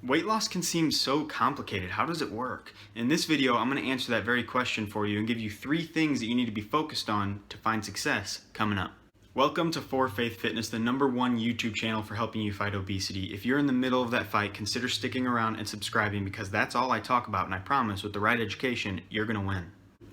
Weight loss can seem so complicated. How does it work? In this video, I'm going to answer that very question for you and give you 3 things that you need to be focused on to find success coming up. Welcome to For Faith Fitness, the #1 YouTube channel for helping you fight obesity. If you're in the middle of that fight, consider sticking around and subscribing because that's all I talk about, and I promise with the right education, you're going to win.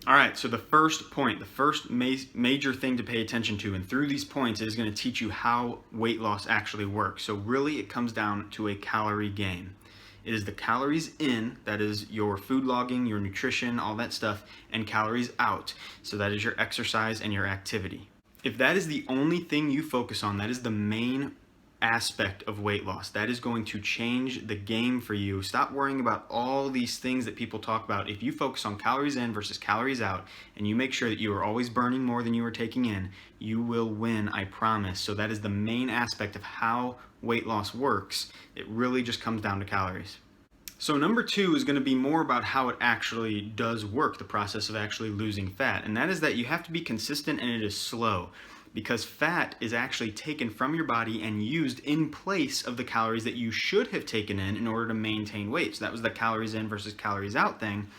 Alright, so the first point, the first major thing to pay attention to, and through these points, it is going to teach you how weight loss actually works. So really, it comes down to a calorie game. It is the calories in, that is your food logging, your nutrition, all that stuff, and calories out. So that is your exercise and your activity. If that is the only thing you focus on, that is the main aspect of weight loss. That is going to change the game for you. Stop worrying about all these things that people talk about. If you focus on calories in versus calories out, and you make sure that you are always burning more than you are taking in, you will win, I promise. So that is the main aspect of how weight loss works. It really just comes down to calories. So number 2 is going to be more about how it actually does work, the process of actually losing fat. And that is that you have to be consistent and it is slow, because fat is actually taken from your body and used in place of the calories that you should have taken in order to maintain weight. So that was the calories in versus calories out thing.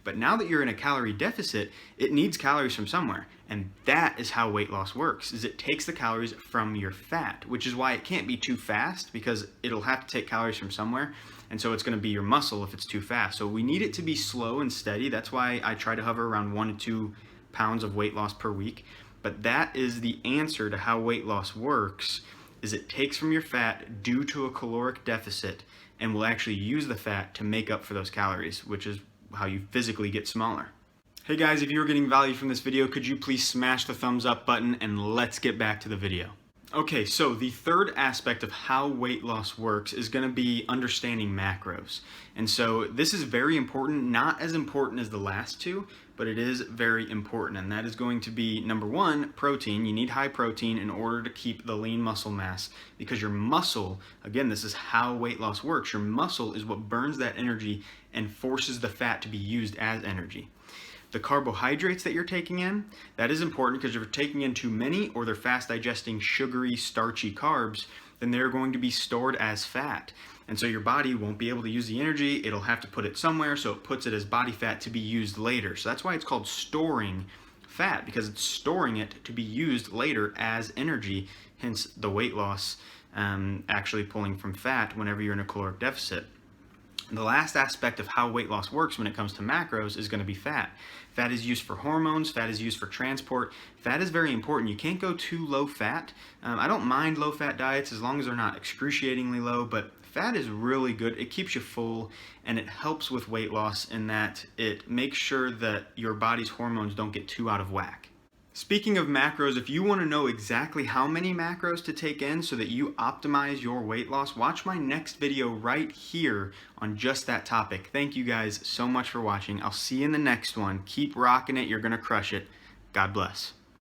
But now that you're in a calorie deficit, it needs calories from somewhere. And that is how weight loss works, is it takes the calories from your fat, which is why it can't be too fast, because it'll have to take calories from somewhere. And so it's going to be your muscle if it's too fast. So we need it to be slow and steady. That's why I try to hover around 1 to 2 pounds of weight loss per week. But that is the answer to how weight loss works, is it takes from your fat due to a caloric deficit and will actually use the fat to make up for those calories, which is how you physically get smaller. Hey guys, if you're getting value from this video, could you please smash the thumbs up button and let's get back to the video. Okay, so the third aspect of how weight loss works is going to be understanding macros. And so this is very important, not as important as the last 2, but it is very important. And that is going to be number 1, protein. You need high protein in order to keep the lean muscle mass, because your muscle, again, this is how weight loss works. Your muscle is what burns that energy and forces the fat to be used as energy. The carbohydrates that you're taking in, that is important, because if you're taking in too many or they're fast digesting sugary, starchy carbs, then they're going to be stored as fat. And so your body won't be able to use the energy. It'll have to put it somewhere, so it puts it as body fat to be used later. So that's why it's called storing fat, because it's storing it to be used later as energy, hence the weight loss actually pulling from fat whenever you're in a caloric deficit. The last aspect of how weight loss works when it comes to macros is going to be fat. Fat is used for hormones, fat is used for transport. Fat is very important. You can't go too low fat. I don't mind low fat diets as long as they're not excruciatingly low, but fat is really good. It keeps you full and it helps with weight loss in that it makes sure that your body's hormones don't get too out of whack. Speaking of macros, if you want to know exactly how many macros to take in so that you optimize your weight loss, watch my next video right here on just that topic. Thank you guys so much for watching. I'll see you in the next one. Keep rocking it. You're going to crush it. God bless.